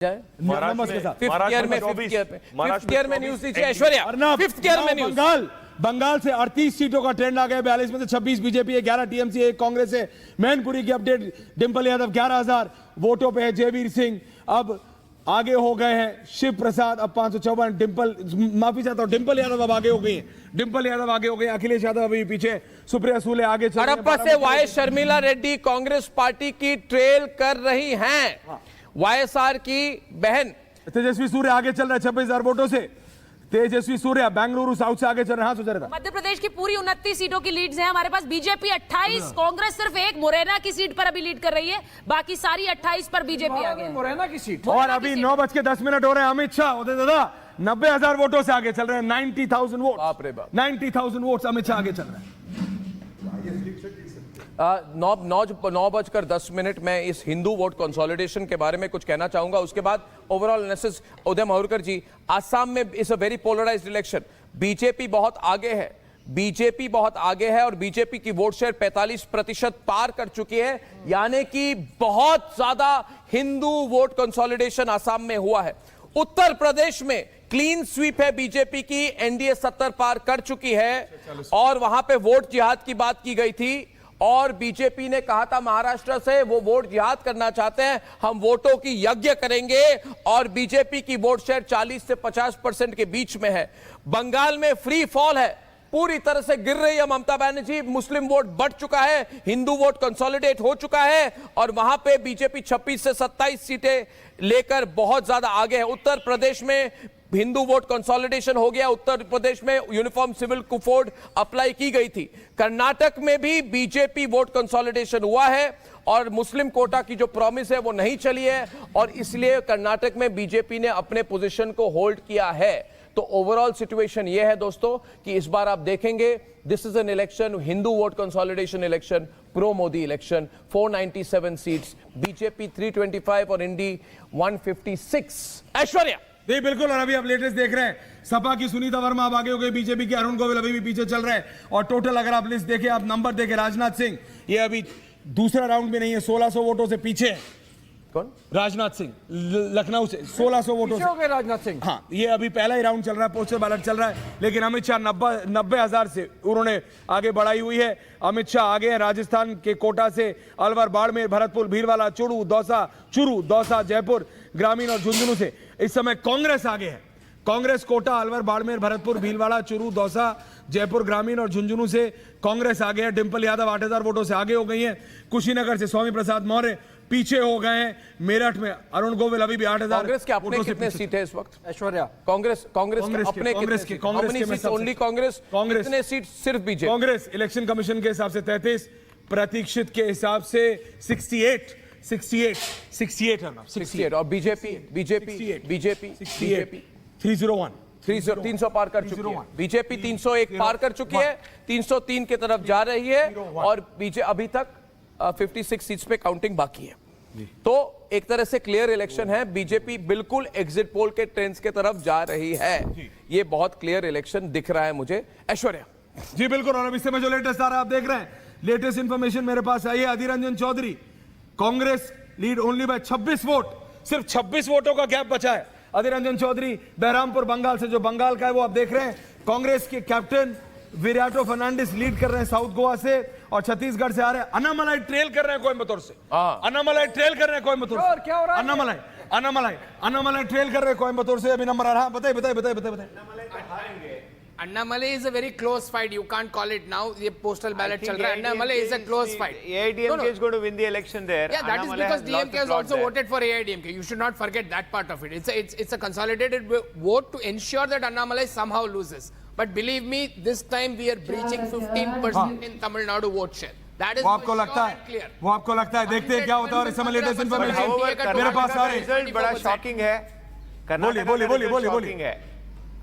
Number के साथ fifth gear में न्यूज दीजिए ऐश्वर्या। फिफ्थ गियर में न्यूज। बंगाल से 38 सीटों का ट्रेंड आ गया। 42 में से 26 बीजेपी है, 11 टीएमसी, 1 कांग्रेस है। मैनपुरी की अपडेट, डिंपल यादव 11,000 वोटों पे है। जयवीर सिंह अब आगे हो गए हैं। शिव प्रसाद अब 554। डिंपल, माफी चाहता हूं, डिंपल यादव अब आगे हो गई है। डिंपल यादव आगे हो गए। अखिलेश यादव अभी पीछे। सुप्रिया सुले आगे चल रही हैं। हड़प्पा से वाई शर्मिला रेड्डी कांग्रेस पार्टी की ट्रेल कर रही हैं। वाईएसआर की बहन तेजस्वी सूर्य आगे चल रहा है 26,000 वोटों से। तेजस्वी सूर्य बेंगलुरु साउथ से आगे चल रहे हैं। हाँ सुचरिता, मध्य प्रदेश की पूरी 29 सीटों की लीड्स हैं हमारे पास। बीजेपी 28, कांग्रेस सिर्फ एक मुरैना की सीट पर अभी लीड कर रही है, बाकी सारी 28 पर बीजेपी आगे है। मुरैना की सीट। और अभी 9:10 हो रहे हैं। अमित शाह होते दादा 90,000 वोटों से आगे चल रहे हैं। 90,000 वोट, बाप रे बाप, 90,000 वोट अमित शाह आगे चल रहे हैं। 9:10 मैं इस हिंदू वोट कंसोलिडेशन के बारे में कुछ कहना चाहूंगा। उसके बाद ओवरऑल एनालिसिस उदय माहुरकर जी। आसाम में is a very polarised election. BJP बहुत आगे है, बीजेपी बहुत आगे है और बीजेपी की वोट शेयर 45% पार कर चुकी है, यानी कि बहुत ज्यादा हिंदू वोट कंसोलिडेशन आसाम में हुआ है। उत्तर प्रदेश में क्लीन स्वीप है बीजेपी की, एनडीए 70 पार कर चुकी है और वहां पे वोट जिहाद की बात की गई थी और बीजेपी ने कहा था महाराष्ट्र से वो वोट जिहाद करना चाहते हैं, हम वोटों की यज्ञ करेंगे और बीजेपी की वोट शेयर 40 से 50% के बीच में है। बंगाल में फ्री फॉल है, पूरी तरह से गिर रही है ममता बनर्जी। मुस्लिम वोट बढ़ चुका है, हिंदू वोट कंसोलिडेट हो चुका है और वहां पे बीजेपी 26 से 27 सीटें लेकर बहुत ज्यादा आगे है। उत्तर प्रदेश में हिंदू वोट कंसोलिडेशन हो गया। उत्तर प्रदेश में यूनिफॉर्म सिविल कोड अप्लाई की गई थी। कर्नाटक में भी बीजेपी वोट कंसोलिडेशन हुआ है और मुस्लिम कोटा की जो प्रॉमिस है वो नहीं चली है और इसलिए कर्नाटक में बीजेपी ने अपने पोजीशन को होल्ड किया है। तो ओवरऑल सिचुएशन ये है दोस्तों कि इस बार आप देखेंगे this is an election, Hindu vote consolidation election, pro Modi election. 497 seats, BJP 325 और इंडी 156। ऐश्वर्या जी बिल्कुल। और अभी आप लेटेस्ट देख रहे हैं, सपा की सुनीता वर्मा अब आगे हो गई, बीजेपी के अरुण गोविल अभी भी पीछे चल रहे हैं और टोटल अगर आप लिस्ट देखें, आप नंबर देखें, राजनाथ सिंह ये अभी दूसरा राउंड में नहीं है, 1600 वोटों से पीछे है। कौन? राजनाथ सिंह लखनऊ से 1600 वोटों से। राजनाथ सिंह, हाँ ये अभी पहला ही राउंड चल रहा है, पोस्टर बैलेट चल रहा है, लेकिन अमित शाह 90,000 से उन्होंने आगे बढ़ाई हुई है। अमित शाह आगे हैं राजस्थान के कोटा से, अलवर, बाड़मेर, भरतपुर, भीलवाला, चुरू, दौसा, जयपुर ग्रामीण और झुंझुनू से। इस समय कांग्रेस आगे है। कांग्रेस कोटा, अलवर, बाड़मेर, भरतपुर, भीलवाड़ा, चुरू, दौसा, जयपुर ग्रामीण और झुंझुनू से कांग्रेस आगे है। डिंपल यादव 8,000 वोटों से आगे हो गई हैं। कुशीनगर से स्वामी प्रसाद मौर्य पीछे हो गए हैं। मेरठ में अरुण गोविल अभी भी 8,000। कांग्रेस के अपने कितने सीट है इस वक्त? ऐश्वर्या, कांग्रेस अपने कांग्रेस के ओनली कांग्रेस कितने सीट? सिर्फ बीजेपी। कांग्रेस इलेक्शन कमीशन के हिसाब से 33, प्रतीक्षित के हिसाब से 68 और बीजेपी 300 पार कर चुकी है। बीजेपी 301 पार कर चुकी है, 303 की तरफ जा रही है और बीजेपी अभी तक 56 सीट्स पे काउंटिंग बाकी है। तो एक तरह से क्लियर इलेक्शन है। बीजेपी बिल्कुल एग्जिट पोल के ट्रेंड्स के तरफ जा रही है। ये बहुत क्लियर इलेक्शन दिख रहा है मुझे। ऐश्वर्या जी बिल्कुल। और अभी से मैं जो लेटेस्ट आ रहा है आप देख रहे हैं, लेटेस्ट इंफॉर्मेशन मेरे पास आई है। Adhir Ranjan Chowdhury, Congress lead only by 26 vote, सिर्फ 26 वोटों का गैप बचा है। अधीर रंजन चौधरी बहरामपुर बंगाल से, जो बंगाल का है वो आप देख रहे हैं। कांग्रेस के कैप्टन विराटो फर्नांडिस लीड कर रहे हैं साउथ गोवा से और छत्तीसगढ़ से आ रहे हैं। अन्नामलाई ट्रेल कर रहे हैं कोयम्बतूर से। अन्नामलाई ट्रेल कर रहे हैं कोयम्बतूर से। क्या हो रहा है? अन्नामलाई ट्रेल कर रहे हैं कोयम्बतूर से। अभी नंबर आ रहा, बताइए। Annamalai is a very close fight. You can't call it now. The postal ballot chal raha hai. Annamalai is a close fight. AIDMK is going to win the election there. Yeah, that is because DMK has also voted for AIDMK. You should not forget that part of it. It's a consolidated vote to ensure that Annamalai somehow loses. But believe me, this time we are breaching 15% in Tamil Nadu vote share. That is वो आपको लगता है? वो आपको लगता है? देखते हैं क्या होता है। और इस समय लेटेस्ट इंफॉर्मेशन मेरे पास आ रही है। रिजल्ट बड़ा शॉकिंग है। बोलिए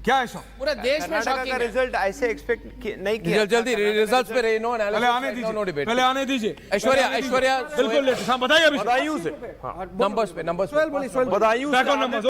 क्या है? पूरा देश में शॉकिंग का रिजल्ट ऐसे एक्सपेक्ट नहीं किया। जल्दी रिजल्ट्स पे रहे, नो एनालिसिस, नो डिबेट। पहले आने दीजिए। ऐश्वर्या बिल्कुल लेटेस्ट। हाँ बताइए अभी नंबर्स पे बदायूं